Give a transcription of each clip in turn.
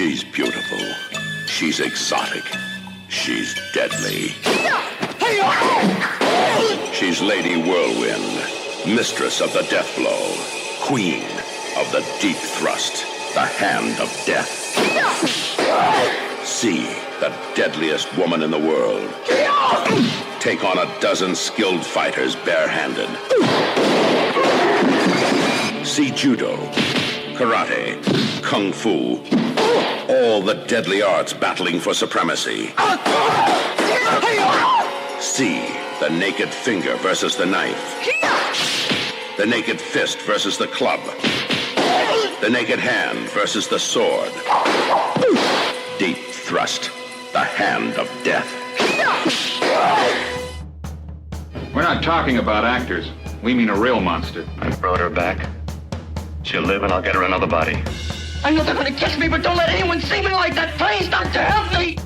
She's beautiful. She's exotic. She's deadly. She's Lady Whirlwind, mistress of the death blow, queen of the deep thrust, the hand of death. See the deadliest woman in the world. Take on a dozen skilled fighters barehanded. See judo, karate, kung fu, all the deadly arts battling for supremacy. See the naked finger versus the knife. The naked fist versus the club. The naked hand versus the sword. Deep thrust, the hand of death. We're not talking about actors. We mean a real monster. I brought her back. She'll live and I'll get her another body. I know they're gonna kiss me, but don't let anyone see me like that. Please, Doctor, help me!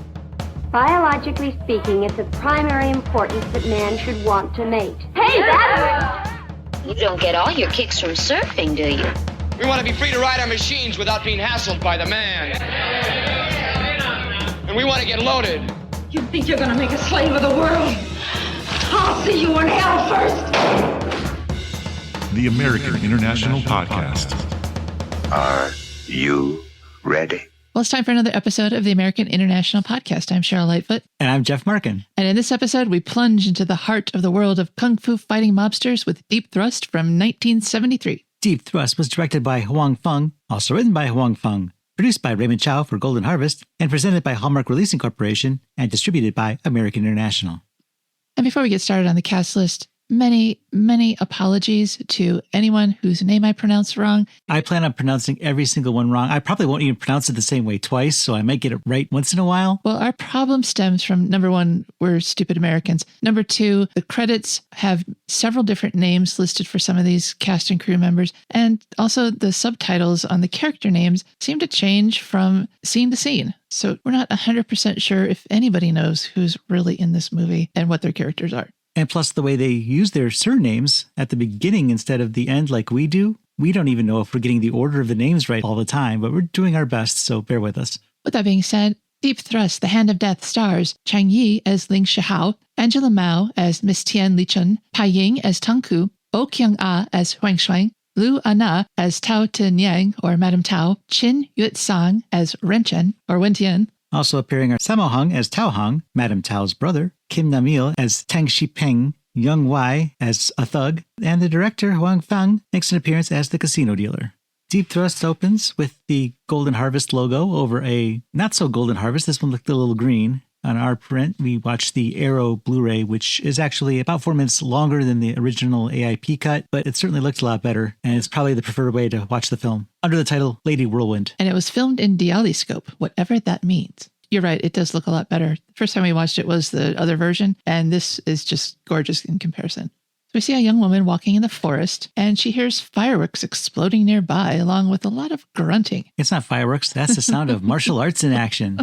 Biologically speaking, it's of primary importance that man should want to mate. Hey, that You don't get all your kicks from surfing, do you? We want to be free to ride our machines without being hassled by the man. And we want to get loaded. You think you're gonna make a slave of the world? I'll see you in hell first! The American International Podcast. Are you ready? Well, it's time for another episode of the American International Podcast. I'm Cheryl Lightfoot. And I'm Jeff Markin. And in this episode, we plunge into the heart of the world of kung fu fighting mobsters with Deep Thrust from 1973. Deep Thrust was directed by Wong Fung, also written by Wong Fung, produced by Raymond Chow for Golden Harvest, and presented by Hallmark Releasing Corporation and distributed by American International. And before we get started on the cast list, many, many apologies to anyone whose name I pronounced wrong. I plan on pronouncing every single one wrong. I probably won't even pronounce it the same way twice, so I might get it right once in a while. Well, our problem stems from, number one, we're stupid Americans. Number two, the credits have several different names listed for some of these cast and crew members. And also the subtitles on the character names seem to change from scene to scene. So we're not 100% sure if anybody knows who's really in this movie and what their characters are. And plus the way they use their surnames at the beginning instead of the end like we do, we don't even know if we're getting the order of the names right all the time, but we're doing our best, so bear with us. With that being said, Deep Thrust, The Hand of Death stars Chang-yi as Ling Shih-hua, Angela Mao as Miss Tien Li-chun, Pai Ying as Tung Ku, Oh Kyung-ah as Huang, Lu Ana as Tao to Niang or Madame Tao, Chin Yut-sang as Ren-chen or Wen-tian. Also appearing are Sammo as Tao Hong, Madame Tao's brother, Kim Namil as Tang Shi-peng, Yeung Wai as a thug, and the director Huang Feng makes an appearance as the casino dealer. Deep Thrust opens with the Golden Harvest logo over a not-so-golden harvest. This one looked a little green. On our print, we watched the Arrow Blu-ray, which is actually about 4 minutes longer than the original AIP cut, but it certainly looked a lot better, and it's probably the preferred way to watch the film, under the title Lady Whirlwind. And it was filmed in Dialyscope, whatever that means. You're right, it does look a lot better. The first time we watched it was the other version, and this is just gorgeous in comparison. So we see a young woman walking in the forest, and she hears fireworks exploding nearby, along with a lot of grunting. It's not fireworks, that's the sound of martial arts in action.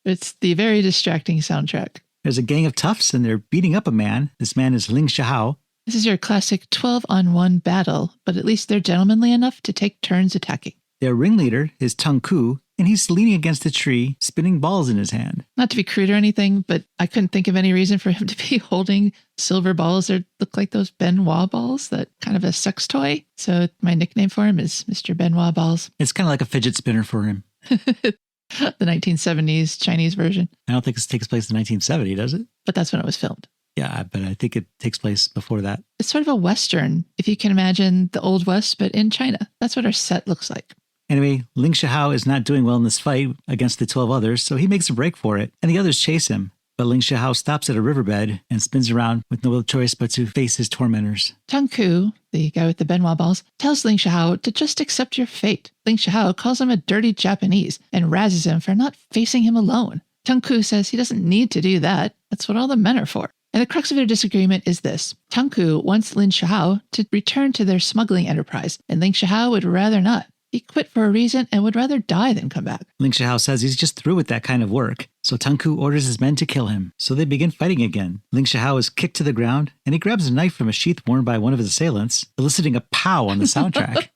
It's the very distracting soundtrack. There's a gang of toughs, and they're beating up a man. This man is Ling Shih-hua. This is your classic 12-on-1 battle, but at least they're gentlemanly enough to take turns attacking. Their ringleader is Tung Ku, and he's leaning against a tree, spinning balls in his hand. Not to be crude or anything, but I couldn't think of any reason for him to be holding silver balls that look like those Benoit balls, that kind of a sex toy. So my nickname for him is Mr. Benoit Balls. It's kind of like a fidget spinner for him. The 1970s Chinese version. I don't think this takes place in 1970, does it? But that's when it was filmed. Yeah, but I think it takes place before that. It's sort of a Western, if you can imagine the Old West, but in China. That's what our set looks like. Anyway, Ling Shih-hua is not doing well in this fight against the 12 others, so he makes a break for it, and the others chase him. But Ling Shih-hua stops at a riverbed and spins around with no other choice but to face his tormentors. Tung Ku, the guy with the Benoit balls, tells Ling Shih-hua to just accept your fate. Ling Shih-hua calls him a dirty Japanese and razzes him for not facing him alone. Tung Ku says he doesn't need to do that. That's what all the men are for. And the crux of their disagreement is this. Tung Ku wants Ling Shih-hua to return to their smuggling enterprise, and Ling Shih-hua would rather not. He quit for a reason and would rather die than come back. Ling Shih-hua says he's just through with that kind of work, so Tung Ku orders his men to kill him. So they begin fighting again. Ling Shih-hua is kicked to the ground, and he grabs a knife from a sheath worn by one of his assailants, eliciting a pow on the soundtrack.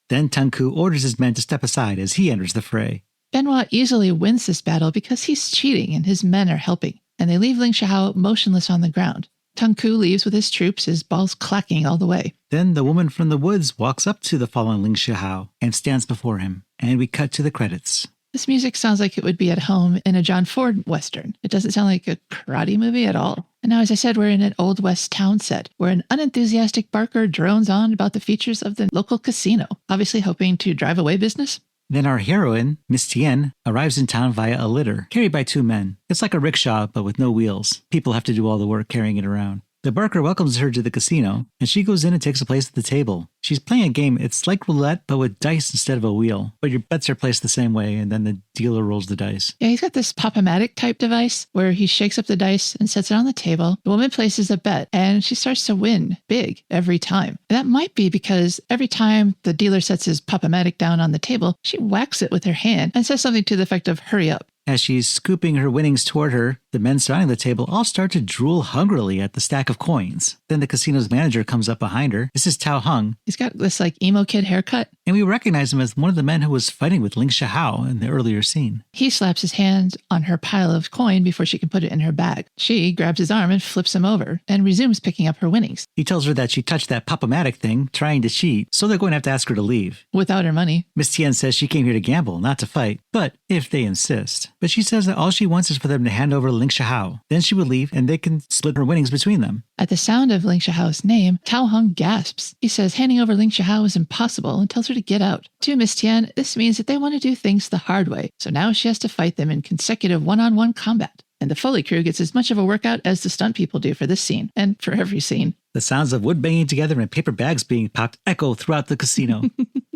Then Tung Ku orders his men to step aside as he enters the fray. Benoit easily wins this battle because he's cheating and his men are helping, and they leave Ling Shihao motionless on the ground. Tung Ku leaves with his troops, his balls clacking all the way. Then the woman from the woods walks up to the fallen Ling Shihao and stands before him, and we cut to the credits. This music sounds like it would be at home in a John Ford Western. It doesn't sound like a karate movie at all. And now, as I said, we're in an Old West town set where an unenthusiastic barker drones on about the features of the local casino, obviously hoping to drive away business. Then our heroine, Miss Tien, arrives in town via a litter, carried by 2 men. It's like a rickshaw, but with no wheels. People have to do all the work carrying it around. The barker welcomes her to the casino, and she goes in and takes a place at the table. She's playing a game. It's like roulette, but with dice instead of a wheel. But your bets are placed the same way, and then the dealer rolls the dice. Yeah, he's got this pop-o-matic type device where he shakes up the dice and sets it on the table. The woman places a bet, and she starts to win big every time. And that might be because every time the dealer sets his pop-o-matic down on the table, she whacks it with her hand and says something to the effect of, "Hurry up." As she's scooping her winnings toward her, the men surrounding the table all start to drool hungrily at the stack of coins. Then the casino's manager comes up behind her. This is Tao Hung. He's got this like emo kid haircut. And we recognize him as one of the men who was fighting with Ling Shihao in the earlier scene. He slaps his hand on her pile of coin before she can put it in her bag. She grabs his arm and flips him over and resumes picking up her winnings. He tells her that she touched that pop-o-matic thing trying to cheat, so they're going to have to ask her to leave. Without her money. Miss Tien says she came here to gamble, not to fight, but if they insist. But she says that all she wants is for them to hand over Ling Shihao. Then she would leave and they can split her winnings between them. At the sound of Ling Shihao's name, Tao Hung gasps. He says handing over Ling Shihao is impossible and tells her to get out. To Miss Tien, this means that they want to do things the hard way, so now she has to fight them in consecutive one-on-one combat. And the Foley crew gets as much of a workout as the stunt people do for this scene, and for every scene. The sounds of wood banging together and paper bags being popped echo throughout the casino,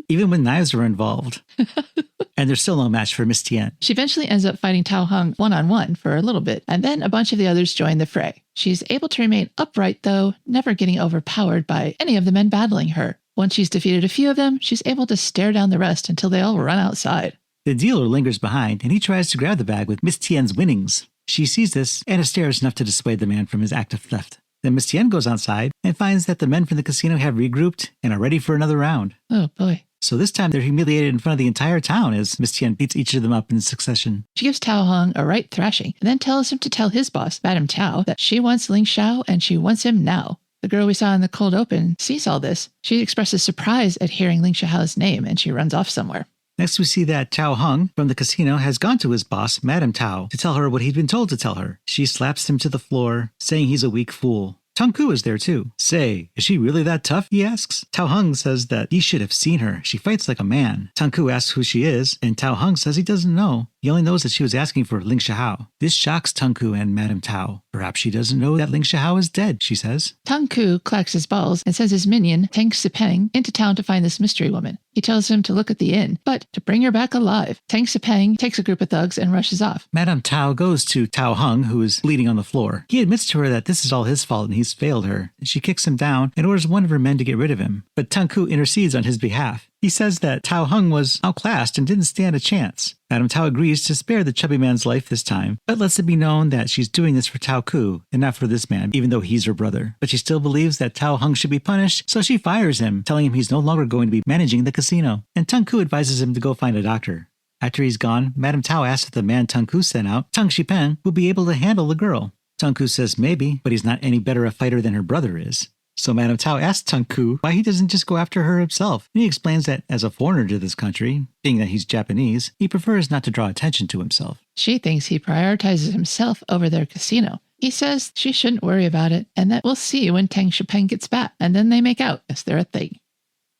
even when knives are involved. And there's still no match for Miss Tien. She eventually ends up fighting Tao Hung one-on-one for a little bit, and then a bunch of the others join the fray. She's able to remain upright, though, never getting overpowered by any of the men battling her. Once she's defeated a few of them, she's able to stare down the rest until they all run outside. The dealer lingers behind, and he tries to grab the bag with Miss Tien's winnings. She sees this, and stares enough to dissuade the man from his act of theft. Then Miss Tien goes outside and finds that the men from the casino have regrouped and are ready for another round. Oh, boy. So this time they're humiliated in front of the entire town as Miss Tien beats each of them up in succession. She gives Tao Hung a right thrashing and then tells him to tell his boss, Madame Tiao, that she wants Ling Shao and she wants him now. The girl we saw in the cold open sees all this. She expresses surprise at hearing Ling Shihao's name and she runs off somewhere. Next, we see that Tao Hung from the casino has gone to his boss, Madame Tiao, to tell her what he'd been told to tell her. She slaps him to the floor, saying he's a weak fool. Tung Ku is there too. "Say, is she really that tough?" he asks. Tao Hung says that he should have seen her. She fights like a man. Tung Ku asks who she is, and Tao Hung says he doesn't know. He only knows that she was asking for Ling Shihao. This shocks Tung Ku and Madame Tiao. Perhaps she doesn't know that Ling Shihao is dead, she says. Tung Ku clacks his balls and sends his minion, Tang Sipeng, into town to find this mystery woman. He tells him to look at the inn, but to bring her back alive. Tang Sipeng takes a group of thugs and rushes off. Madame Tiao goes to Tao Hung, who is bleeding on the floor. He admits to her that this is all his fault and he's failed her. She kicks him down and orders one of her men to get rid of him. But Tung Ku intercedes on his behalf. He says that Tao Hung was outclassed and didn't stand a chance. Madame Tiao agrees to spare the chubby man's life this time, but lets it be known that she's doing this for Tao Ku and not for this man, even though he's her brother. But she still believes that Tao Hung should be punished, so she fires him, telling him he's no longer going to be managing the casino. And Tung Ku advises him to go find a doctor. After he's gone, Madame Tiao asks if the man Tung Ku sent out, Tang Shipeng, will be able to handle the girl. Tung Ku says maybe, but he's not any better a fighter than her brother is. So Madame Tiao asks Tung Ku why he doesn't just go after her himself. And he explains that as a foreigner to this country, being that he's Japanese, he prefers not to draw attention to himself. She thinks he prioritizes himself over their casino. He says she shouldn't worry about it and that we'll see when Tang Shipeng gets back. And then they make out as they're a thing.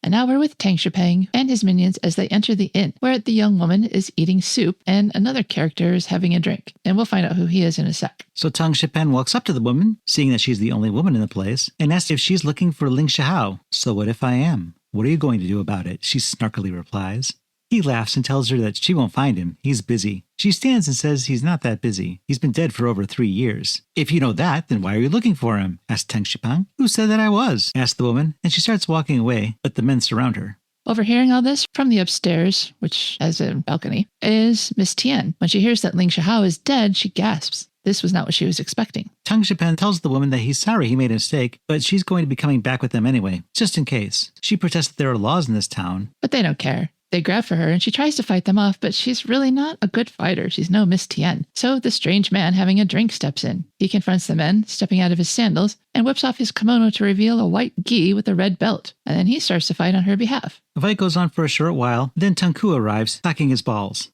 And now we're with Tang Shipeng and his minions as they enter the inn, where the young woman is eating soup and another character is having a drink. And we'll find out who he is in a sec. So Tang Shipeng walks up to the woman, seeing that she's the only woman in the place, and asks if she's looking for Ling Shihao. "So what if I am? What are you going to do about it?" she snarkily replies. He laughs and tells her that she won't find him. He's busy. She stands and says he's not that busy. He's been dead for over 3 years. "If you know that, then why are you looking for him?" asked Tang Shipeng. "Who said that I was?" asked the woman, and she starts walking away, but the men surround her. Overhearing all this from the upstairs, which has a balcony, is Miss Tien. When she hears that Ling Shihao is dead, she gasps. This was not what she was expecting. Tang Shipeng tells the woman that he's sorry he made a mistake, but she's going to be coming back with them anyway, just in case. She protests that there are laws in this town. But they don't care. They grab for her and she tries to fight them off, but she's really not a good fighter. She's no Miss Tien. So the strange man having a drink steps in. He confronts the men, stepping out of his sandals, and whips off his kimono to reveal a white gi with a red belt. And then he starts to fight on her behalf. The fight goes on for a short while, then Tung Ku arrives, knocking his balls.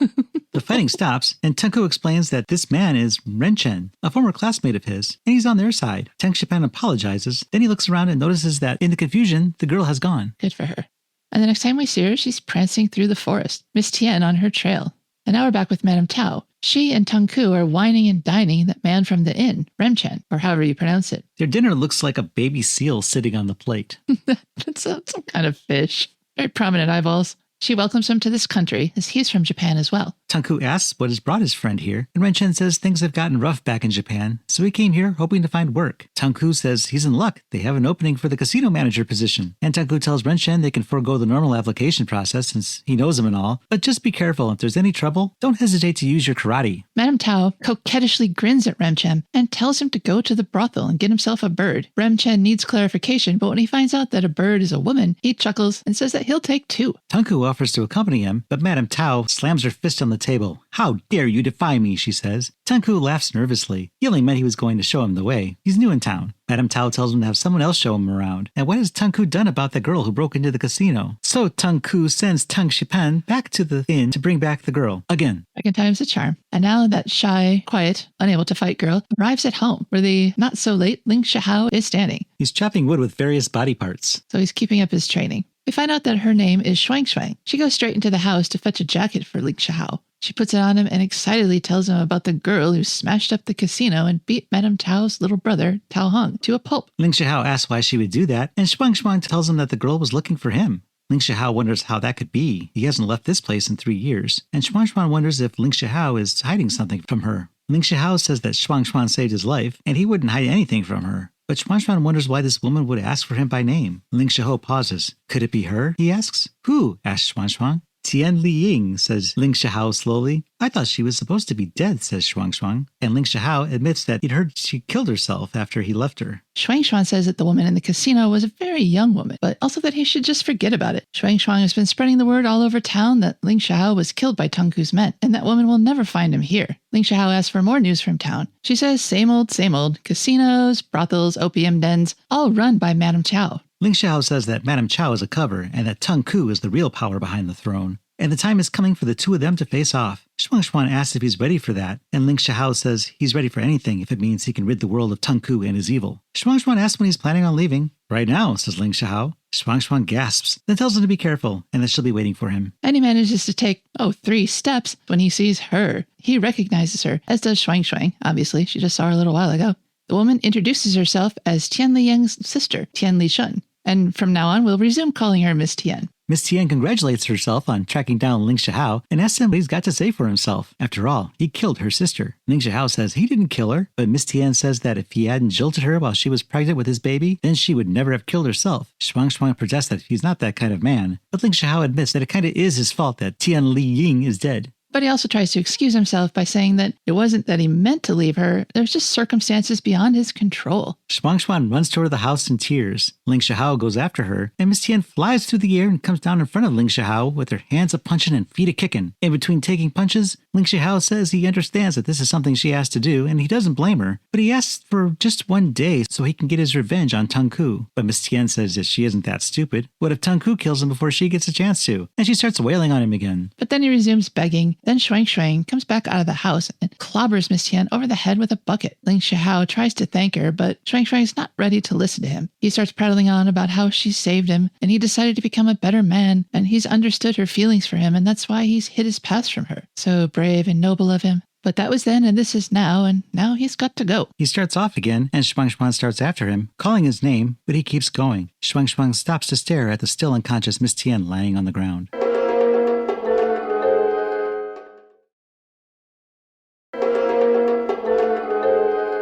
The fighting stops, and Tung Ku explains that this man is Ren, a former classmate of his, and he's on their side. Tang Shipan apologizes, then he looks around and notices that, in the confusion, the girl has gone. Good for her. And the next time we see her, she's prancing through the forest, Miss Tien on her trail. And now we're back with Madame Tiao. She and Tung Ku are wining and dining that man from the inn, Remchen, or however you pronounce it. Their dinner looks like a baby seal sitting on the plate. That's some kind of fish. Very prominent eyeballs. She welcomes him to this country, as he's from Japan as well. Tung Ku asks what has brought his friend here, and Ren says things have gotten rough back in Japan, so he came here hoping to find work. Tung Ku says he's in luck. They have an opening for the casino manager position. And Tung Ku tells Ren they can forego the normal application process since he knows him and all, but just be careful. If there's any trouble, don't hesitate to use your karate. Madame Tiao coquettishly grins at Remchen and tells him to go to the brothel and get himself a bird. Remchen needs clarification, but when he finds out that a bird is a woman, he chuckles and says that he'll take 2. Tung Ku offers to accompany him, but Madame Tiao slams her fist on the table. How dare you defy me, she says. Tung Ku laughs nervously. He only meant he was going to show him the way. He's new in town. Madame Tiao tells him to have someone else show him around. And what has Tung Ku done about the girl who broke into the casino? So Tung Ku sends Tang Shipan back to the inn to bring back the girl. Again. Second time's a charm. And now that shy, quiet, unable to fight girl arrives at home, where the not-so-late Ling Shih-hua is standing. He's chopping wood with various body parts. So he's keeping up his training. We find out that her name is Hsuang. She goes straight into the house to fetch a jacket for Ling Shih-hua. She puts it on him and excitedly tells him about the girl who smashed up the casino and beat Madame Tao's little brother, Tao Hung, to a pulp. Ling Shih-hua asks why she would do that, and Hsuang tells him that the girl was looking for him. Ling Shih-hua wonders how that could be. He hasn't left this place in 3 years. And Hsuang wonders if Ling Shih-hua is hiding something from her. Ling Shih-hua says that Hsuang saved his life, and he wouldn't hide anything from her. But Hsuang wonders why this woman would ask for him by name. Ling Shih-hua pauses. Could it be her? He asks. Who? asks Hsuang. Tien Ying, says Ling Shih-hua slowly. I thought she was supposed to be dead, says Hsuang. And Ling Shih-hua admits that he'd heard she killed herself after he left her. Hsuang says that the woman in the casino was a very young woman, but also that he should just forget about it. Hsuang has been spreading the word all over town that Ling Shih-hua was killed by Tung Ku's men, and that woman will never find him here. Ling Shih-hua asks for more news from town. She says same old, casinos, brothels, opium dens, all run by Madame Tiao. Ling Shih-hua says that Madame Tiao is a cover and that Tung Ku is the real power behind the throne. And the time is coming for the two of them to face off. Hsuang asks if he's ready for that, and Ling Shih-hua says he's ready for anything if it means he can rid the world of Tung Ku and his evil. Hsuang asks when he's planning on leaving. Right now, says Ling Shih-hua. Hsuang gasps, then tells him to be careful, and that she'll be waiting for him. And he manages to take, 3 steps when he sees her. He recognizes her, as does Hsuang. Obviously, she just saw her a little while ago. The woman introduces herself as Tien Liying's sister, Tien Li Shun. And from now on, we'll resume calling her Miss Tien. Miss Tien congratulates herself on tracking down Ling Shih-hua and asks him what he's got to say for himself. After all, he killed her sister. Ling Shih-hua says he didn't kill her, but Miss Tien says that if he hadn't jilted her while she was pregnant with his baby, then she would never have killed herself. Hsuang protests that he's not that kind of man, but Ling Shih-hua admits that it kind of is his fault that Tien Ying is dead. But he also tries to excuse himself by saying that it wasn't that he meant to leave her, there's just circumstances beyond his control. Hsuang runs toward the house in tears. Ling Shih-hua goes after her, and Miss Tien flies through the air and comes down in front of Ling Shih-hua with her hands a-punchin' and feet a-kickin'. In between taking punches, Ling Shih-hua says he understands that this is something she has to do, and he doesn't blame her, but he asks for just 1 day so he can get his revenge on Tung Ku. But Miss Tien says that she isn't that stupid. What if Tung Ku kills him before she gets a chance to? And she starts wailing on him again. But then he resumes begging. Then Hsuang comes back out of the house and clobbers Miss Tien over the head with a bucket. Ling Shih-hua tries to thank her, but Hsuang is not ready to listen to him. He starts prattling on about how she saved him, and he decided to become a better man, and he's understood her feelings for him, and that's why he's hid his past from her. So brave and noble of him. But that was then, and this is now, and now he's got to go. He starts off again, and Hsuang starts after him, calling his name, but he keeps going. Hsuang stops to stare at the still unconscious Miss Tien lying on the ground.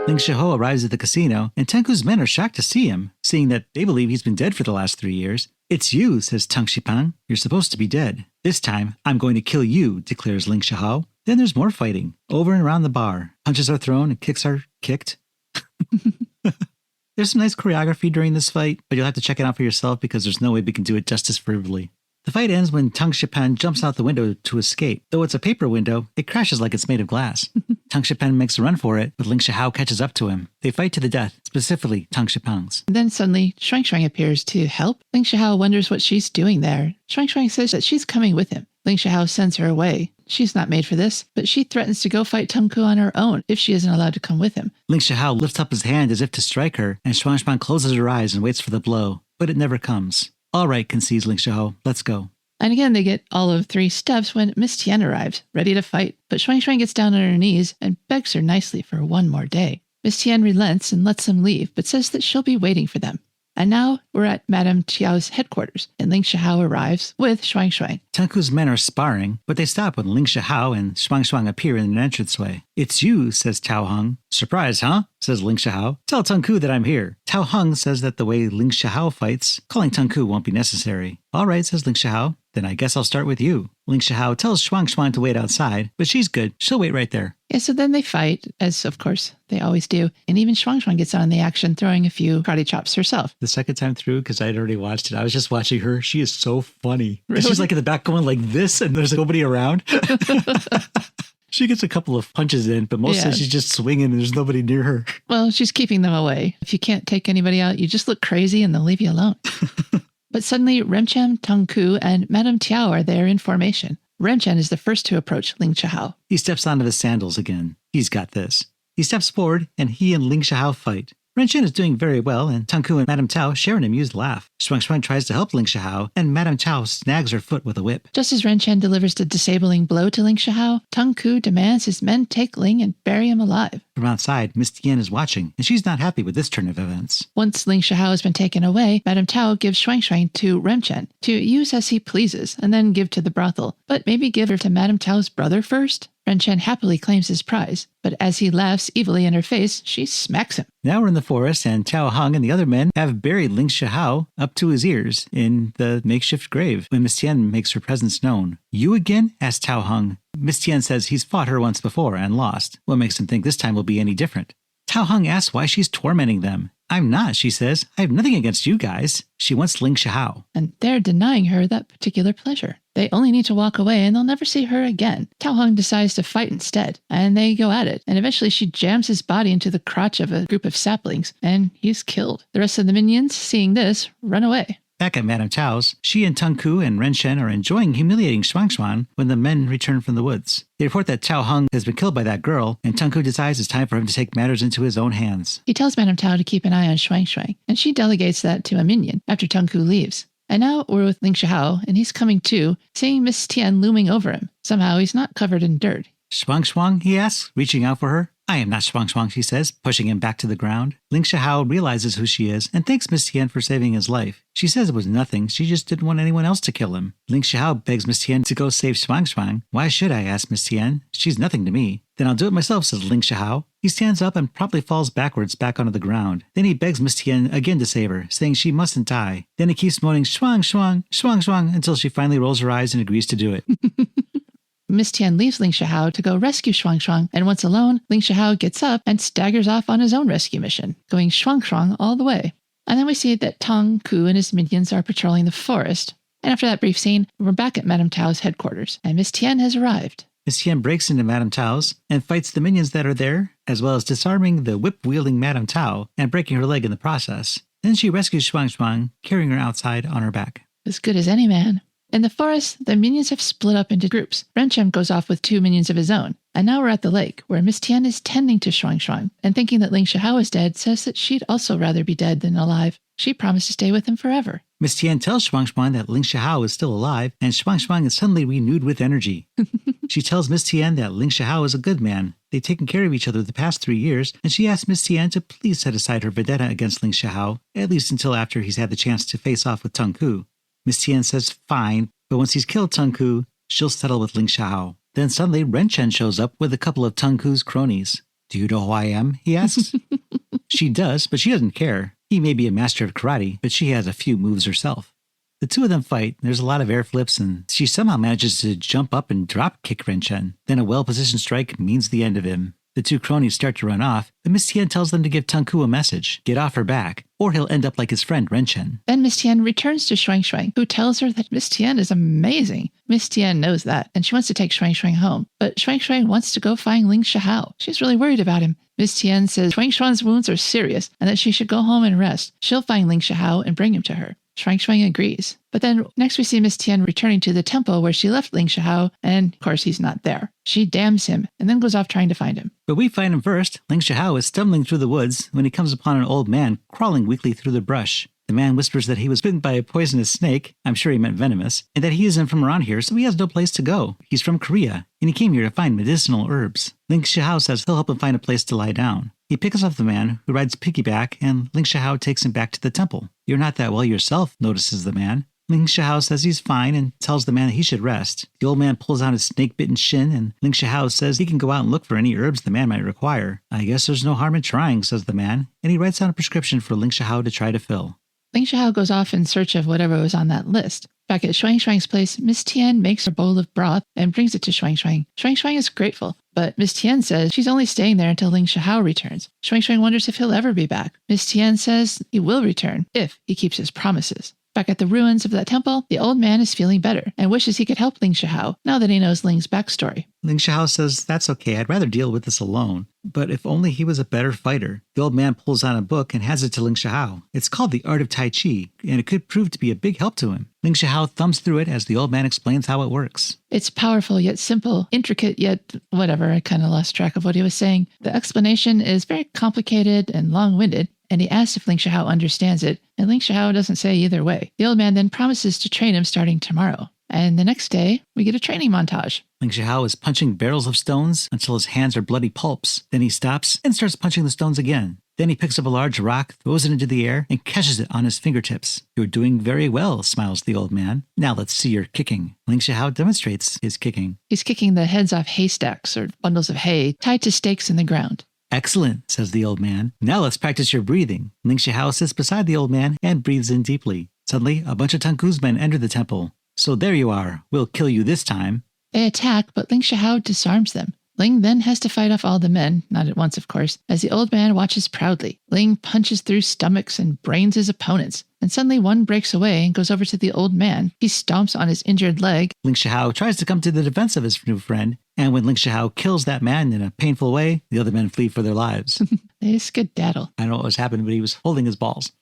Ling Shih-hua arrives at the casino, and Tung Ku's men are shocked to see him, seeing that they believe he's been dead for the last 3 years. It's you, says Tang Shipan. You're supposed to be dead. This time, I'm going to kill you, declares Ling Shih-hua. Then there's more fighting, over and around the bar. Punches are thrown and kicks are kicked. There's some nice choreography during this fight, but you'll have to check it out for yourself because there's no way we can do it justice verbally. The fight ends when Tang Shipan jumps out the window to escape. Though it's a paper window, it crashes like it's made of glass. Tang Shipan makes a run for it, but Ling Shih-hao catches up to him. They fight to the death, specifically Tang Shipan's. Then suddenly, Hsuang appears to help. Ling Shih-hao wonders what she's doing there. Hsuang says that she's coming with him. Ling Shih-hao sends her away. She's not made for this, but she threatens to go fight Tung Ku on her own if she isn't allowed to come with him. Ling Shih-hao lifts up his hand as if to strike her, and Hsuang closes her eyes and waits for the blow, but it never comes. All right, concedes Ling Shih-hao, let's go. And again, they get all of 3 steps when Miss Tien arrives, ready to fight. But Hsuang gets down on her knees and begs her nicely for one more day. Miss Tien relents and lets them leave, but says that she'll be waiting for them. And now we're at Madame Tiao's headquarters, and Ling Shih-hao arrives with Hsuang. Tung Ku's men are sparring, but they stop when Ling Shih-hao and Hsuang appear in an entranceway. It's you, says Tao Hung. Surprise, huh? Says Ling Shih-hao. Tell Tung Ku that I'm here. Tao Hung says that the way Ling Shih-hao fights, calling Tung Ku won't be necessary. All right, says Ling Shih-hao. Then I guess I'll start with you. Ling Shih-hao tells Hsuang to wait outside, but she's good. She'll wait right there. Yeah, so then they fight, as of course they always do, and even Hsuang gets on in the action, throwing a few karate chops herself. The second time through, because I'd already watched it, I was just watching her. She is so funny. Really? She's like in the back going like this, and there's nobody around. She gets a couple of punches in, but mostly she's just swinging and there's nobody near her. Well, she's keeping them away. If you can't take anybody out, you just look crazy and they'll leave you alone. But suddenly, Remchen, Tung Ku, and Madame Tiao are there in formation. Remchen is the first to approach Ling Shih-hao. He steps onto his sandals again. He's got this. He steps forward, and he and Ling Shih-hao fight. Remchen is doing very well, and Tung Ku and Madame Tiao share an amused laugh. Hsuang tries to help Ling Shih-hao, and Madame Tiao snags her foot with a whip. Just as Remchen delivers the disabling blow to Ling Shih-hao, Tung Ku demands his men take Ling and bury him alive. From outside, Miss Tien is watching, and she's not happy with this turn of events. Once Ling Shih-hao has been taken away, Madame Tiao gives Hsuang to Remchen to use as he pleases, and then give to the brothel. But maybe give her to Madame Tiao's brother first? Remchen happily claims his prize, but as he laughs evilly in her face, she smacks him. Now we're in the forest, and Tao Hung and the other men have buried Ling Shih-hao up to his ears in the makeshift grave when Miss Tien makes her presence known. You again? Asks Tao Hung. Miss Tien says he's fought her once before and lost. What makes him think this time will be any different? Tao Hung asks why she's tormenting them. I'm not, she says. I have nothing against you guys. She wants Ling Shih-hao. And they're denying her that particular pleasure. They only need to walk away and they'll never see her again. Tao Hung decides to fight instead, and they go at it. And eventually she jams his body into the crotch of a group of saplings, and he's killed. The rest of the minions, seeing this, run away. Back at Madame Tiao's, she and Tung Ku and Remchen are enjoying humiliating Hsuang when the men return from the woods. They report that Tao Hung has been killed by that girl, and Tung Ku decides it's time for him to take matters into his own hands. He tells Madame Tiao to keep an eye on Hsuang, and she delegates that to a minion after Tung Ku leaves. And now we're with Ling Shih-hao, and he's coming too, seeing Miss Tien looming over him. Somehow he's not covered in dirt. Hsuang, he asks, reaching out for her. I am not Hsuang, she says, pushing him back to the ground. Ling Shih-hao realizes who she is and thanks Miss Tien for saving his life. She says it was nothing, she just didn't want anyone else to kill him. Ling Shih-hao begs Miss Tien to go save Hsuang. Why should I, ask Miss Tien? She's nothing to me. Then I'll do it myself, says Ling Shih-hao. He stands up and promptly falls backwards back onto the ground. Then he begs Miss Tien again to save her, saying she mustn't die. Then he keeps moaning Hsuang until she finally rolls her eyes and agrees to do it. Miss Tien leaves Ling Shih-hao to go rescue Hsuang, and once alone, Ling Shih-hao gets up and staggers off on his own rescue mission, going Hsuang all the way. And then we see that Tung Ku and his minions are patrolling the forest. And after that brief scene, we're back at Madame Tiao's headquarters, and Miss Tien has arrived. Miss Tien breaks into Madame Tiao's and fights the minions that are there, as well as disarming the whip-wielding Madame Tiao and breaking her leg in the process. Then she rescues Hsuang, carrying her outside on her back. As good as any man. In the forest, the minions have split up into groups. Remchen goes off with 2 minions of his own. And now we're at the lake, where Miss Tien is tending to Hsuang, and thinking that Ling Shih-hao is dead, says that she'd also rather be dead than alive. She promised to stay with him forever. Miss Tien tells Hsuang that Ling Shih-hao is still alive, and Hsuang is suddenly renewed with energy. She tells Miss Tien that Ling Shih-hao is a good man. They've taken care of each other the past 3 years, and she asks Miss Tien to please set aside her vendetta against Ling Shih-hao, at least until after he's had the chance to face off with Tung Ku. Miss Tien says fine, but once he's killed Tung Ku, she'll settle with Ling Shih-hao. Then suddenly Remchen shows up with a couple of Tung Ku's cronies. Do you know who I am? He asks. She does, but she doesn't care. He may be a master of karate, but she has a few moves herself. The two of them fight, there's a lot of air flips, and she somehow manages to jump up and drop kick Remchen. Then a well-positioned strike means the end of him. The two cronies start to run off, but Miss Tien tells them to give Tung Ku a message, get off her back, or he'll end up like his friend Ren Chen. Then Miss Tien returns to Hsuang, who tells her that Miss Tien is amazing. Miss Tien knows that, and she wants to take Hsuang home. But Hsuang wants to go find Ling Shihao. She's really worried about him. Miss Tien says Hsuang's wounds are serious and that she should go home and rest. She'll find Ling Shihao and bring him to her. Hsuang agrees. But then next we see Miss Tien returning to the temple where she left Ling Shihao, and of course he's not there. She damns him and then goes off trying to find him. But we find him first. Ling Shihao is stumbling through the woods when he comes upon an old man crawling weakly through the brush. The man whispers that he was bitten by a poisonous snake, I'm sure he meant venomous, and that he isn't from around here, so he has no place to go. He's from Korea, and he came here to find medicinal herbs. Ling Shihao says he'll help him find a place to lie down. He picks up the man, who rides piggyback, and Ling Shihao takes him back to the temple. You're not that well yourself, notices the man. Ling Shihao says he's fine and tells the man that he should rest. The old man pulls out his snake-bitten shin, and Ling Shihao says he can go out and look for any herbs the man might require. I guess there's no harm in trying, says the man, and he writes down a prescription for Ling Shihao to try to fill. Ling Shihao goes off in search of whatever was on that list. Back at Hsuang's place, Miss Tien makes a bowl of broth and brings it to Hsuang. Hsuang is grateful, but Miss Tien says she's only staying there until Ling Shihao returns. Hsuang wonders if he'll ever be back. Miss Tien says he will return if he keeps his promises. Back at the ruins of that temple, the old man is feeling better and wishes he could help Ling Shihao now that he knows Ling's backstory. Ling Shihao says, that's okay, I'd rather deal with this alone. But if only he was a better fighter. The old man pulls out a book and hands it to Ling Shihao. It's called The Art of Tai Chi, and it could prove to be a big help to him. Ling Shihao thumbs through it as the old man explains how it works. It's powerful yet simple, intricate yet whatever, I kind of lost track of what he was saying. The explanation is very complicated and long-winded, and he asks if Ling Shihao understands it, and Ling Shihao doesn't say either way. The old man then promises to train him starting tomorrow. And the next day, we get a training montage. Ling Shihao is punching barrels of stones until his hands are bloody pulps. Then he stops and starts punching the stones again. Then he picks up a large rock, throws it into the air, and catches it on his fingertips. You're doing very well, smiles the old man. Now let's see your kicking. Ling Shihao demonstrates his kicking. He's kicking the heads off haystacks or bundles of hay tied to stakes in the ground. Excellent, says the old man. Now let's practice your breathing. Ling Shihao sits beside the old man and breathes in deeply. Suddenly, a bunch of Tung Ku's men enter the temple. So there you are. We'll kill you this time. They attack, but Ling Shihao disarms them. Ling then has to fight off all the men, not at once of course, as the old man watches proudly. Ling punches through stomachs and brains his opponents, and suddenly one breaks away and goes over to the old man. He stomps on his injured leg. Ling Shihao tries to come to the defense of his new friend, and when Ling Shihao kills that man in a painful way, the other men flee for their lives. They skedaddle. I don't know what was happening, but he was holding his balls.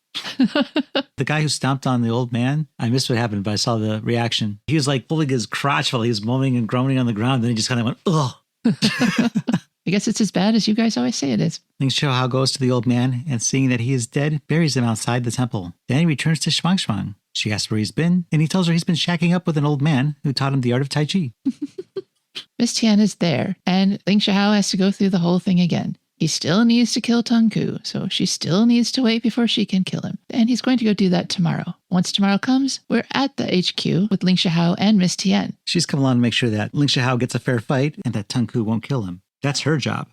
The guy who stomped on the old man, I missed what happened, but I saw the reaction. He was like pulling his crotch while he was moaning and groaning on the ground, then he just kind of went, ugh. I guess it's as bad as you guys always say it is. Ling Shihao goes to the old man and seeing that he is dead, buries him outside the temple. Then he returns to Hsuang. She asks where he's been, and he tells her he's been shacking up with an old man who taught him the art of Tai Chi. Miss Tien is there, and Ling Shihao has to go through the whole thing again. He still needs to kill Tung Ku, so she still needs to wait before she can kill him. And he's going to go do that tomorrow. Once tomorrow comes, we're at the HQ with Ling Shihao and Miss Tien. She's come along to make sure that Ling Shihao gets a fair fight and that Tung Ku won't kill him. That's her job.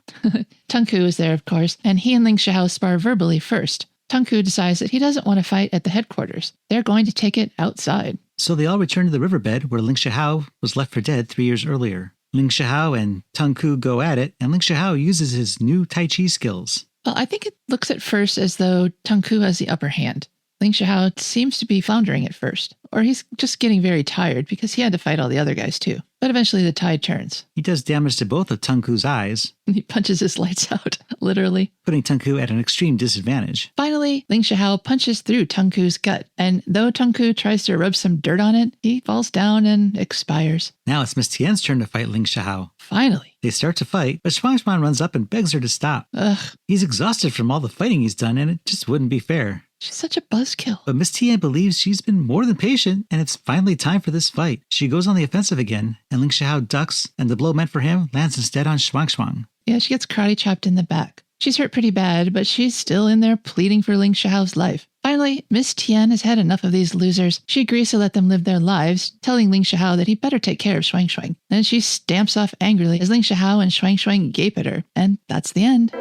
Tung Ku is there, of course, and he and Ling Shihao spar verbally first. Tung Ku decides that he doesn't want to fight at the headquarters. They're going to take it outside. So they all return to the riverbed where Ling Shihao was left for dead 3 years earlier. Ling Shihao and Tung Ku go at it, and Ling Shihao uses his new Tai Chi skills. Well, I think it looks at first as though Tung Ku has the upper hand. Ling Shihao seems to be floundering at first, or he's just getting very tired because he had to fight all the other guys too. But eventually the tide turns. He does damage to both of Tung Ku's eyes. He punches his lights out, literally. Putting Tung Ku at an extreme disadvantage. Finally, Ling Shihao punches through Tung Ku's gut, and though Tung Ku tries to rub some dirt on it, he falls down and expires. Now it's Miss Tien's turn to fight Ling Shihao. Finally. They start to fight, but Hsuang runs up and begs her to stop. Ugh. He's exhausted from all the fighting he's done, and it just wouldn't be fair. She's such a buzzkill. But Miss Tien believes she's been more than patient, and it's finally time for this fight. She goes on the offensive again, and Ling Shihao ducks, and the blow meant for him lands instead on Hsuang. Yeah, she gets karate chopped in the back. She's hurt pretty bad, but she's still in there pleading for Ling Shihao's life. Finally, Miss Tien has had enough of these losers. She agrees to let them live their lives, telling Ling Shihao that he better take care of Hsuang. Then she stamps off angrily as Ling Shihao and Hsuang gape at her. And that's the end.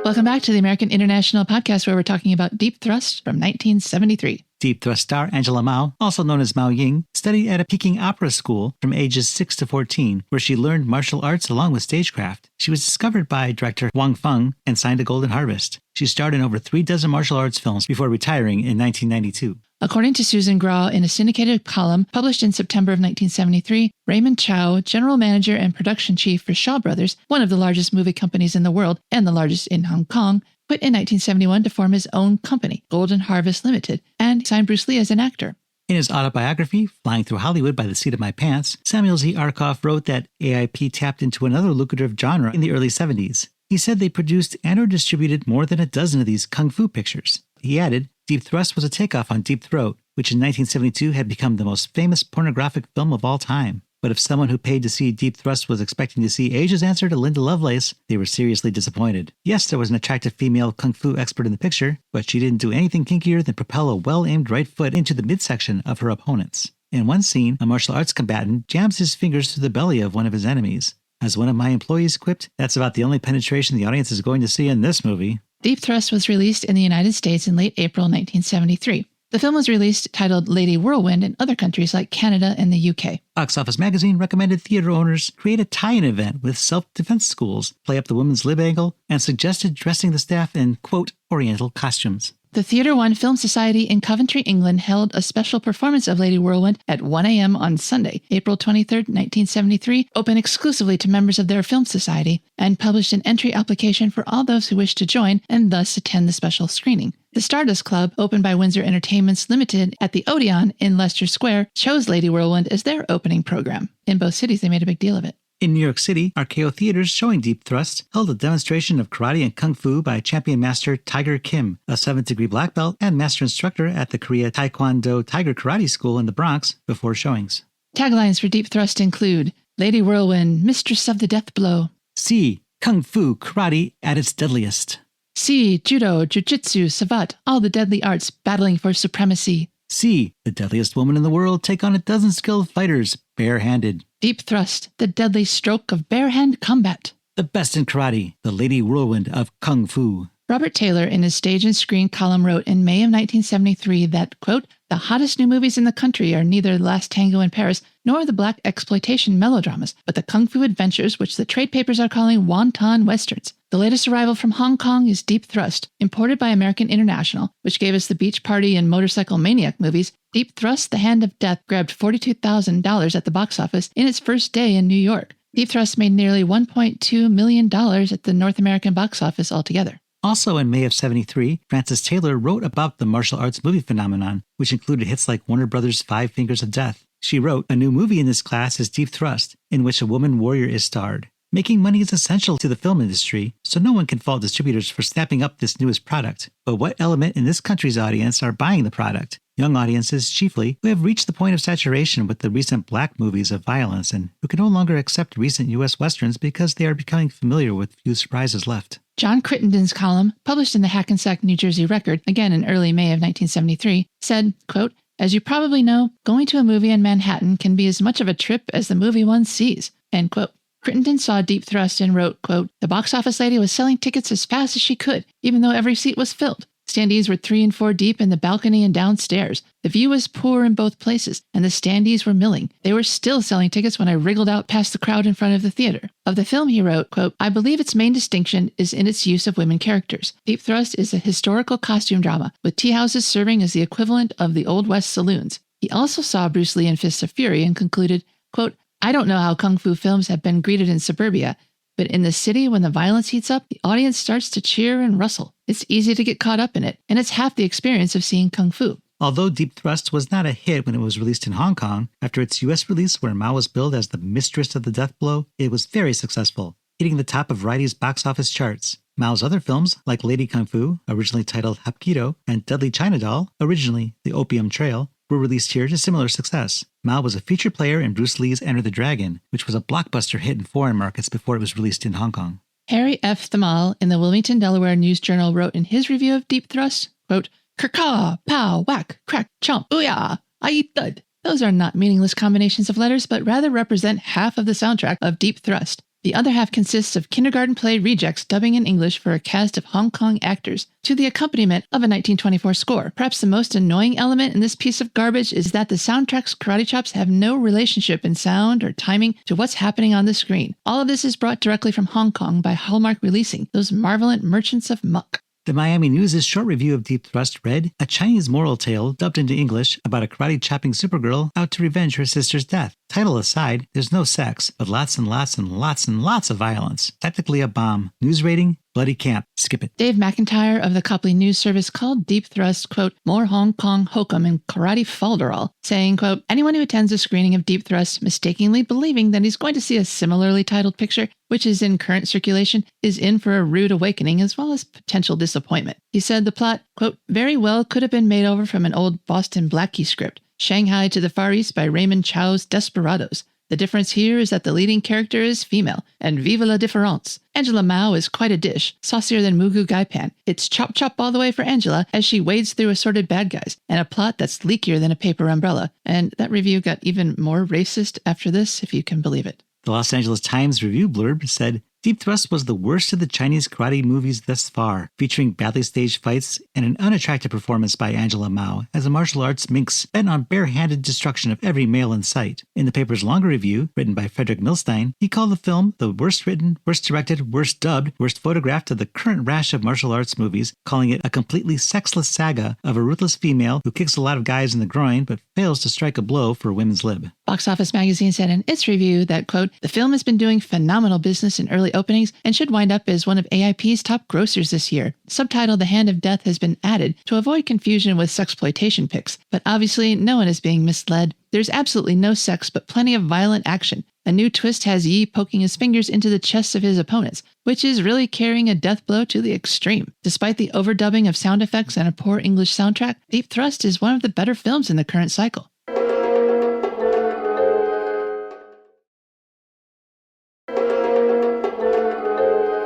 Welcome back to the American International Podcast, where we're talking about Deep Thrust from 1973. Deep Thrust star Angela Mao, also known as Mao Ying, studied at a Peking opera school from ages 6 to 14, where she learned martial arts along with stagecraft. She was discovered by director Wong Fung and signed to Golden Harvest. She starred in over 3 dozen martial arts films before retiring in 1992. According to Susan Graw, in a syndicated column published in September of 1973, Raymond Chow, general manager and production chief for Shaw Brothers, one of the largest movie companies in the world and the largest in Hong Kong, quit in 1971 to form his own company, Golden Harvest Limited, and signed Bruce Lee as an actor. In his autobiography, Flying Through Hollywood by the Seat of My Pants, Samuel Z. Arkoff wrote that AIP tapped into another lucrative genre in the early 70s. He said they produced and or distributed more than a dozen of these kung fu pictures. He added, Deep Thrust was a takeoff on Deep Throat, which in 1972 had become the most famous pornographic film of all time. But if someone who paid to see Deep Thrust was expecting to see Asia's answer to Linda Lovelace, they were seriously disappointed. Yes, there was an attractive female kung fu expert in the picture, but she didn't do anything kinkier than propel a well-aimed right foot into the midsection of her opponents. In one scene, a martial arts combatant jams his fingers through the belly of one of his enemies. As one of my employees quipped, that's about the only penetration the audience is going to see in this movie. Deep Thrust was released in the United States in late April 1973. The film was released titled Lady Whirlwind in other countries like Canada and the UK. Box Office Magazine recommended theater owners create a tie-in event with self-defense schools, play up the women's lib angle, and suggested dressing the staff in, quote, Oriental costumes. The Theatre One Film Society in Coventry, England held a special performance of Lady Whirlwind at 1 a.m. on Sunday, April 23, 1973, open exclusively to members of their film society, and published an entry application for all those who wished to join and thus attend the special screening. The Stardust Club, opened by Windsor Entertainments Limited at the Odeon in Leicester Square, chose Lady Whirlwind as their opening program. In both cities, they made a big deal of it. In New York City, RKO Theaters showing Deep Thrust held a demonstration of karate and kung fu by champion master Tiger Kim, a 7th-degree black belt and master instructor at the Korea Taekwondo Tiger Karate School in the Bronx before showings. Taglines for Deep Thrust include, Lady Whirlwind, Mistress of the Death Blow. C. Kung Fu Karate at its deadliest. C. Judo, Jiu-Jitsu, Savate, all the deadly arts battling for supremacy. C. The deadliest woman in the world take on a dozen skilled fighters, barehanded. Deep Thrust, the deadly stroke of bare-hand combat. The best in karate, the Lady Whirlwind of Kung Fu. Robert Taylor, in his Stage and Screen column, wrote in May of 1973 that, quote, the hottest new movies in the country are neither The Last Tango in Paris nor the black exploitation melodramas, but the kung fu adventures which the trade papers are calling wonton westerns. The latest arrival from Hong Kong is Deep Thrust, imported by American International, which gave us the Beach Party and Motorcycle Maniac movies. Deep Thrust, The Hand of Death grabbed $42,000 at the box office in its first day in New York. Deep Thrust made nearly $1.2 million at the North American box office altogether. Also in May of 73, Frances Taylor wrote about the martial arts movie phenomenon, which included hits like Warner Brothers' Five Fingers of Death. She wrote, a new movie in this class is Deep Thrust, in which a woman warrior is starred. Making money is essential to the film industry, so no one can fault distributors for snapping up this newest product. But what element in this country's audience are buying the product? Young audiences, chiefly, who have reached the point of saturation with the recent black movies of violence and who can no longer accept recent U.S. Westerns because they are becoming familiar with few surprises left. John Crittenden's column, published in the Hackensack, New Jersey Record, again in early May of 1973, said, quote, as you probably know, going to a movie in Manhattan can be as much of a trip as the movie one sees, end quote. Crittenden saw Deep Thrust and wrote, quote, the box office lady was selling tickets as fast as she could, even though every seat was filled. Standees were 3 and 4 deep in the balcony and downstairs. The view was poor in both places, and the standees were milling. They were still selling tickets when I wriggled out past the crowd in front of the theater. Of the film, he wrote, quote, I believe its main distinction is in its use of women characters. Deep Thrust is a historical costume drama, with tea houses serving as the equivalent of the Old West saloons. He also saw Bruce Lee in Fists of Fury and concluded, quote, I don't know how kung fu films have been greeted in suburbia, but in the city, when the violence heats up, the audience starts to cheer and rustle. It's easy to get caught up in it, and it's half the experience of seeing kung fu. Although Deep Thrust was not a hit when it was released in Hong Kong, after its U.S. release where Mao was billed as the mistress of the death blow, it was very successful, hitting the top of Variety's box office charts. Mao's other films, like Lady Kung Fu, originally titled Hapkido, and Deadly China Doll, originally The Opium Trail, were released here to similar success. Mao was a featured player in Bruce Lee's Enter the Dragon, which was a blockbuster hit in foreign markets before it was released in Hong Kong. Harry F. Thamal in the Wilmington, Delaware News Journal wrote in his review of Deep Thrust, quote, Kerkaw, pow, whack, crack, chomp, ooyah, I eat thud. Those are not meaningless combinations of letters, but rather represent half of the soundtrack of Deep Thrust. The other half consists of kindergarten play rejects dubbing in English for a cast of Hong Kong actors to the accompaniment of a 1924 score. Perhaps the most annoying element in this piece of garbage is that the soundtrack's karate chops have no relationship in sound or timing to what's happening on the screen. All of this is brought directly from Hong Kong by Hallmark Releasing, those marvelous merchants of muck. The Miami News' short review of Deep Thrust read, a Chinese moral tale dubbed into English about a karate-chopping Supergirl out to revenge her sister's death. Title aside, there's no sex, but lots and lots and lots and lots of violence. Technically a bomb. News rating, bloody camp. Skip it. Dave McIntyre of the Copley News Service called Deep Thrust, quote, more Hong Kong hokum and karate falderall, saying, quote, anyone who attends a screening of Deep Thrust mistakenly believing that he's going to see a similarly titled picture, which is in current circulation, is in for a rude awakening as well as potential disappointment. He said the plot, quote, very well could have been made over from an old Boston Blackie script, Shanghai to the Far East by Raymond Chow's Desperados. The difference here is that the leading character is female, and vive la différence. Angela Mao is quite a dish, saucier than Mugu Gaipan. It's chop-chop all the way for Angela as she wades through assorted bad guys, and a plot that's leakier than a paper umbrella. And that review got even more racist after this, if you can believe it. The Los Angeles Times review blurb said, Deep Thrust was the worst of the Chinese karate movies thus far, featuring badly staged fights and an unattractive performance by Angela Mao as a martial arts minx bent on barehanded destruction of every male in sight. In the paper's longer review, written by Frederick Milstein, he called the film the worst written, worst directed, worst dubbed, worst photographed of the current rash of martial arts movies, calling it a completely sexless saga of a ruthless female who kicks a lot of guys in the groin but fails to strike a blow for women's lib. Box Office Magazine said in its review that, quote, the film has been doing phenomenal business in early openings and should wind up as one of AIP's top grossers this year. Subtitle The Hand of Death has been added to avoid confusion with sexploitation pics, but obviously no one is being misled. There's absolutely no sex, but plenty of violent action. A new twist has Yi poking his fingers into the chests of his opponents, which is really carrying a death blow to the extreme. Despite the overdubbing of sound effects and a poor English soundtrack, Deep Thrust is one of the better films in the current cycle.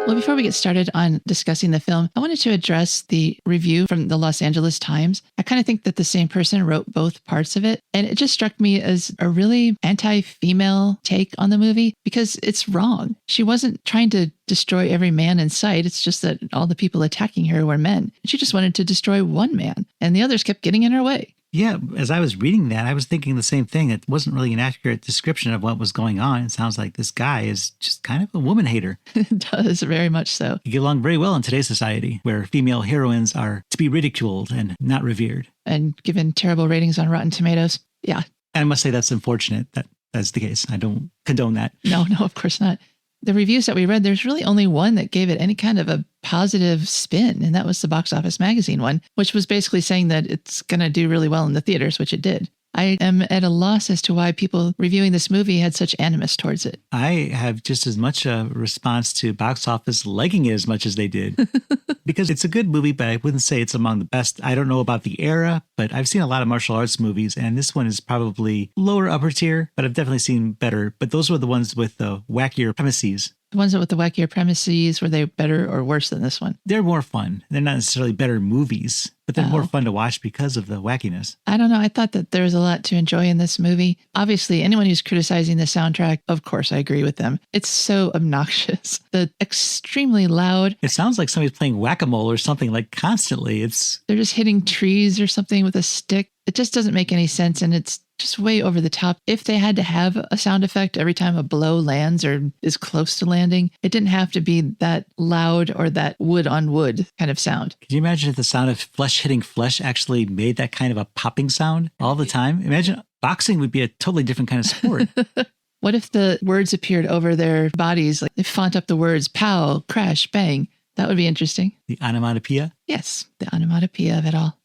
Well, before we get started on discussing the film, I wanted to address the review from the Los Angeles Times. I kind of think that the same person wrote both parts of it, and it just struck me as a really anti-female take on the movie because it's wrong. She wasn't trying to destroy every man in sight. It's just that all the people attacking her were men. She just wanted to destroy one man, and the others kept getting in her way. Yeah, as I was reading that, I was thinking the same thing. It wasn't really an accurate description of what was going on. It sounds like this guy is just kind of a woman hater. It does, very much so. You get along very well in today's society, where female heroines are to be ridiculed and not revered. And given terrible ratings on Rotten Tomatoes. Yeah. And I must say that's unfortunate that that's the case. I don't condone that. No, of course not. The reviews that we read, there's really only one that gave it any kind of a positive spin, and that was the Box Office Magazine one, which was basically saying that it's going to do really well in the theaters, which it did. I am at a loss as to why people reviewing this movie had such animus towards it. I have just as much a response to Box Office liking it as much as they did. Because it's a good movie, but I wouldn't say it's among the best. I don't know about the era, but I've seen a lot of martial arts movies, and this one is probably lower upper tier, but I've definitely seen better. But those were the ones with the wackier premises. The ones with the wackier premises, were they better or worse than this one? They're more fun. They're not necessarily better movies, but they're more fun to watch because of the wackiness. I don't know. I thought that there was a lot to enjoy in this movie. Obviously, anyone who's criticizing the soundtrack, of course, I agree with them. It's so obnoxious. The extremely loud. It sounds like somebody's playing whack-a-mole or something like constantly. They're just hitting trees or something with a stick. It just doesn't make any sense, and it's just way over the top. If they had to have a sound effect every time a blow lands or is close to landing, it didn't have to be that loud or that wood on wood kind of sound. Could you imagine if the sound of flesh hitting flesh actually made that kind of a popping sound all the time? Imagine boxing would be a totally different kind of sport. What if the words appeared over their bodies? Like they font up the words pow, crash, bang. That would be interesting. The onomatopoeia? Yes, the onomatopoeia of it all.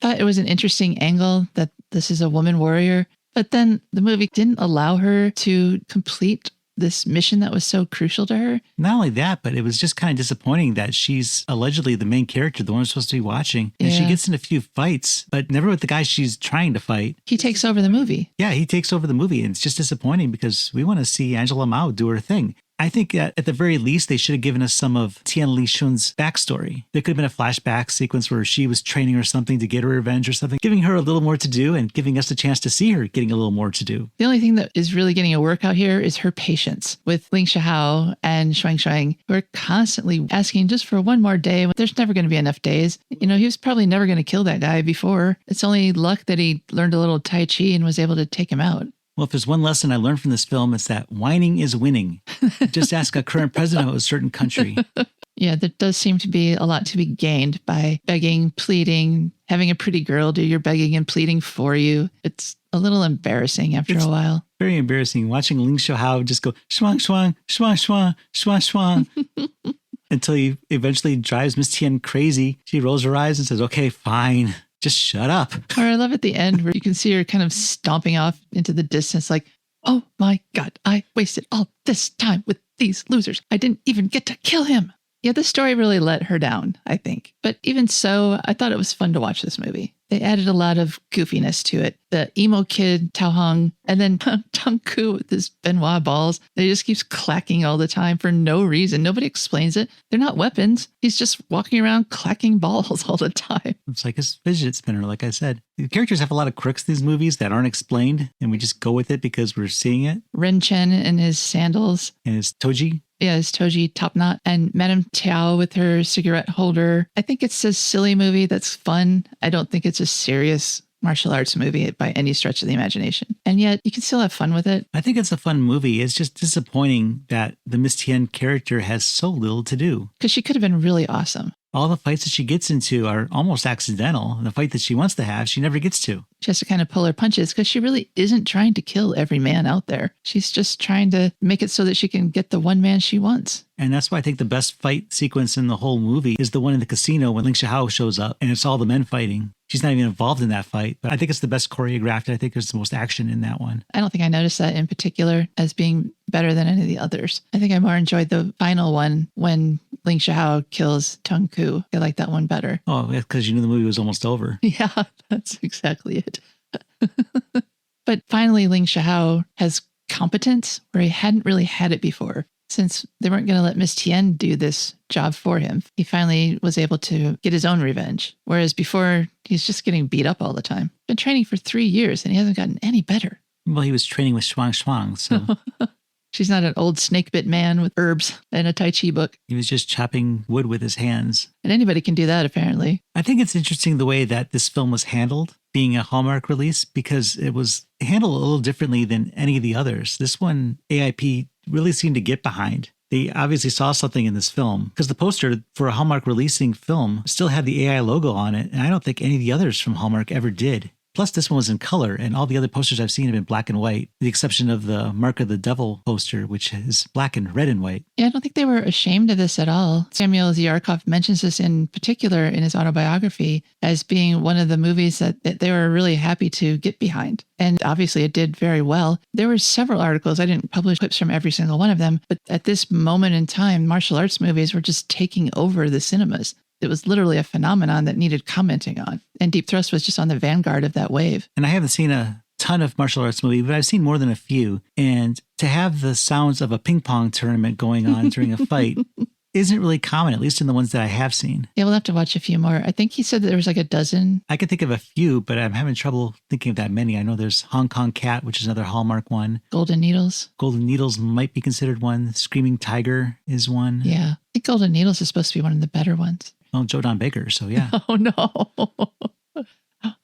Thought it was an interesting angle that this is a woman warrior, but then the movie didn't allow her to complete this mission that was so crucial to her. Not only that, but it was just kind of disappointing that she's allegedly the main character, the one we're supposed to be watching. And she gets in a few fights, but never with the guy she's trying to fight. He takes over the movie. Yeah, he takes over the movie. And it's just disappointing because we want to see Angela Mao do her thing. I think that at the very least, they should have given us some of Tien Li Shun's backstory. There could have been a flashback sequence where she was training or something to get her revenge or something, giving her a little more to do and giving us a chance to see her getting a little more to do. The only thing that is really getting a workout here is her patience with Ling Shih-hua and Hsuang, who are constantly asking just for one more day. There's never going to be enough days. You know, he was probably never going to kill that guy before. It's only luck that he learned a little Tai Chi and was able to take him out. Well, if there's one lesson I learned from this film, it's that whining is winning. Just ask a current president of a certain country. Yeah, there does seem to be a lot to be gained by begging, pleading, having a pretty girl do your begging and pleading for you. It's a little embarrassing after a while. Very embarrassing watching Ling Shih-hua just go Hsuang, Hsuang, Hsuang, Hsuang, Hsuang, until he eventually drives Miss Tien crazy. She rolls her eyes and says, okay, fine. Just shut up. Or I love at the end where you can see her kind of stomping off into the distance like, oh my God, I wasted all this time with these losers. I didn't even get to kill him. Yeah, this story really let her down, I think. But even so, I thought it was fun to watch this movie. They added a lot of goofiness to it. The emo kid, Huang, and then Tung Ku with his Benoit balls. They just keeps clacking all the time for no reason. Nobody explains it. They're not weapons. He's just walking around clacking balls all the time. It's like a fidget spinner, like I said. The characters have a lot of quirks in these movies that aren't explained, and we just go with it because we're seeing it. Ren Chen and his sandals. And his toji. Yeah, his toji top knot. And Madame Tiao with her cigarette holder. I think it's a silly movie that's fun. I don't think it's a serious martial arts movie by any stretch of the imagination. And yet you can still have fun with it. I think it's a fun movie. It's just disappointing that the Miss Tien character has so little to do. Because she could have been really awesome. All the fights that she gets into are almost accidental. The fight that she wants to have, she never gets to. She has to kind of pull her punches because she really isn't trying to kill every man out there. She's just trying to make it so that she can get the one man she wants. And that's why I think the best fight sequence in the whole movie is the one in the casino when Ling Shih-hua shows up and it's all the men fighting. She's not even involved in that fight, but I think it's the best choreographed. I think there's the most action in that one. I don't think I noticed that in particular as being better than any of the others. I think I more enjoyed the final one when Ling Shih-hua kills Tung Ku. I like that one better. Oh, yeah, because you knew the movie was almost over. Yeah, that's exactly it. But finally, Ling Shih-hua has competence where he hadn't really had it before. Since they weren't going to let Miss Tien do this job for him, he finally was able to get his own revenge. Whereas before, he's just getting beat up all the time. Been training for 3 years and he hasn't gotten any better. Well, he was training with Hsuang, so... She's not an old snake-bit man with herbs and a Tai Chi book. He was just chopping wood with his hands. And anybody can do that, apparently. I think it's interesting the way that this film was handled, being a Hallmark release, because it was handled a little differently than any of the others. This one, AIP really seemed to get behind. They obviously saw something in this film because the poster for a Hallmark releasing film still had the AI logo on it. And I don't think any of the others from Hallmark ever did. Plus, this one was in color, and all the other posters I've seen have been black and white, with the exception of the Mark of the Devil poster, which is black and red and white. Yeah, I don't think they were ashamed of this at all. Samuel Ziarkov mentions this in particular in his autobiography as being one of the movies that they were really happy to get behind. And obviously it did very well. There were several articles, I didn't publish clips from every single one of them, but at this moment in time, martial arts movies were just taking over the cinemas. It was literally a phenomenon that needed commenting on. And Deep Thrust was just on the vanguard of that wave. And I haven't seen a ton of martial arts movies, but I've seen more than a few. And to have the sounds of a ping pong tournament going on during a fight isn't really common, at least in the ones that I have seen. Yeah, we'll have to watch a few more. I think he said that there was like a dozen. I can think of a few, but I'm having trouble thinking of that many. I know there's Hong Kong Cat, which is another Hallmark one. Golden Needles. Golden Needles might be considered one. Screaming Tiger is one. Yeah. I think Golden Needles is supposed to be one of the better ones. Well, Joe Don Baker, so yeah. Oh, no.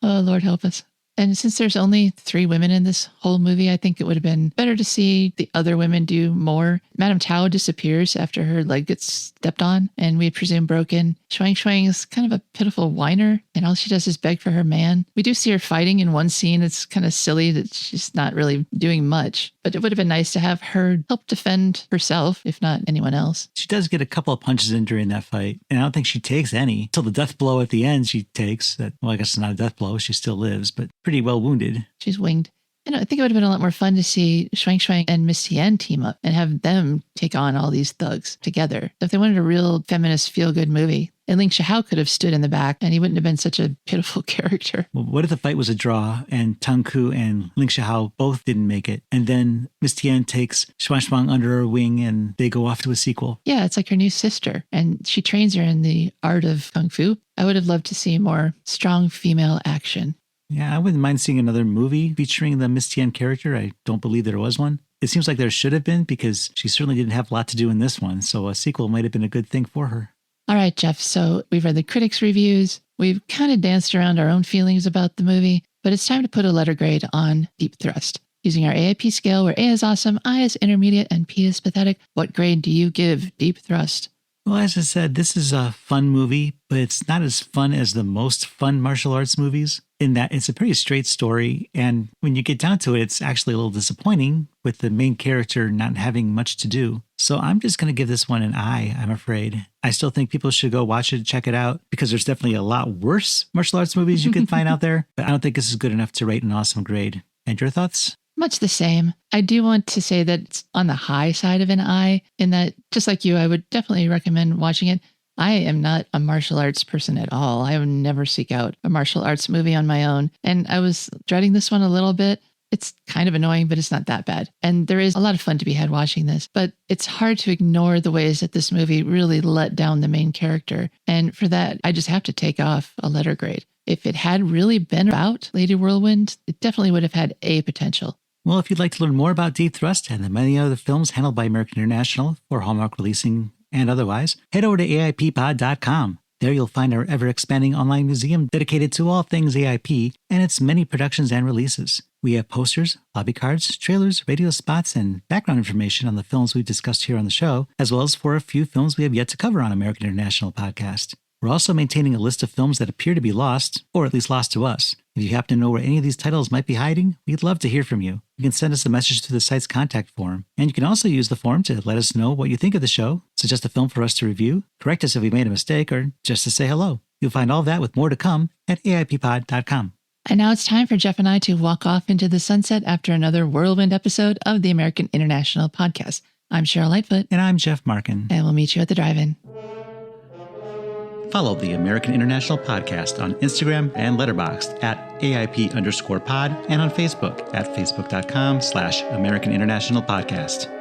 Oh, Lord help us. And since there's only 3 women in this whole movie, I think it would have been better to see the other women do more. Madame Tiao disappears after her leg gets stepped on and we presume broken. Hsuang is kind of a pitiful whiner and all she does is beg for her man. We do see her fighting in one scene. It's kind of silly that she's not really doing much, but it would have been nice to have her help defend herself, if not anyone else. She does get a couple of punches in during that fight, and I don't think she takes any. Till the death blow at the end she takes. That, well, I guess it's not a death blow. She still lives, but pretty well wounded. She's winged. And I think it would have been a lot more fun to see Hsuang and Miss Tien team up and have them take on all these thugs together. If they wanted a real feminist feel-good movie, and Ling Shih-hua could have stood in the back and he wouldn't have been such a pitiful character. Well, what if the fight was a draw and Tung Ku and Ling Shih-hua both didn't make it? And then Miss Tien takes Hsuang under her wing and they go off to a sequel. Yeah, it's like her new sister. And she trains her in the art of Kung Fu. I would have loved to see more strong female action. Yeah, I wouldn't mind seeing another movie featuring the Miss Tien character. I don't believe there was one. It seems like there should have been because she certainly didn't have a lot to do in this one. So a sequel might have been a good thing for her. All right, Jeff. So we've read the critics' reviews. We've kind of danced around our own feelings about the movie, but it's time to put a letter grade on Deep Thrust. Using our AIP scale where A is awesome, I is intermediate, and P is pathetic, what grade do you give Deep Thrust? Well, as I said, this is a fun movie, but it's not as fun as the most fun martial arts movies in that it's a pretty straight story. And when you get down to it, it's actually a little disappointing with the main character not having much to do. So I'm just going to give this one an I, I'm afraid. I still think people should go watch it, check it out, because there's definitely a lot worse martial arts movies you can find out there. But I don't think this is good enough to rate an awesome grade. And your thoughts? Much the same. I do want to say that it's on the high side of an I, in that, just like you, I would definitely recommend watching it. I am not a martial arts person at all. I would never seek out a martial arts movie on my own. And I was dreading this one a little bit. It's kind of annoying, but it's not that bad. And there is a lot of fun to be had watching this. But it's hard to ignore the ways that this movie really let down the main character. And for that, I just have to take off a letter grade. If it had really been about Lady Whirlwind, it definitely would have had A potential. Well, if you'd like to learn more about Deep Thrust and the many other films handled by American International or Hallmark Releasing and otherwise, head over to AIPpod.com. There you'll find our ever-expanding online museum dedicated to all things AIP and its many productions and releases. We have posters, lobby cards, trailers, radio spots, and background information on the films we've discussed here on the show, as well as for a few films we have yet to cover on American International Podcast. We're also maintaining a list of films that appear to be lost, or at least lost to us. If you happen to know where any of these titles might be hiding, we'd love to hear from you. You can send us a message through the site's contact form, and you can also use the form to let us know what you think of the show, suggest a film for us to review, correct us if we made a mistake, or just to say hello. You'll find all that with more to come at AIPpod.com. And now it's time for Jeff and I to walk off into the sunset after another whirlwind episode of the American International Podcast. I'm Cheryl Lightfoot. And I'm Jeff Markin. And we'll meet you at the drive-in. Follow the American International Podcast on Instagram and Letterboxd at AIP_pod and on Facebook at facebook.com/American International Podcast.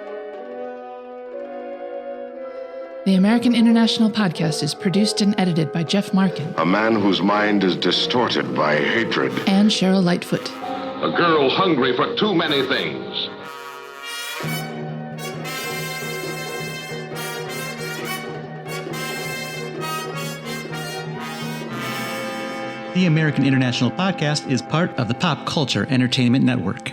The American International Podcast is produced and edited by Jeff Markin. A man whose mind is distorted by hatred. And Cheryl Lightfoot. A girl hungry for too many things. The American International Podcast is part of the Pop Culture Entertainment Network.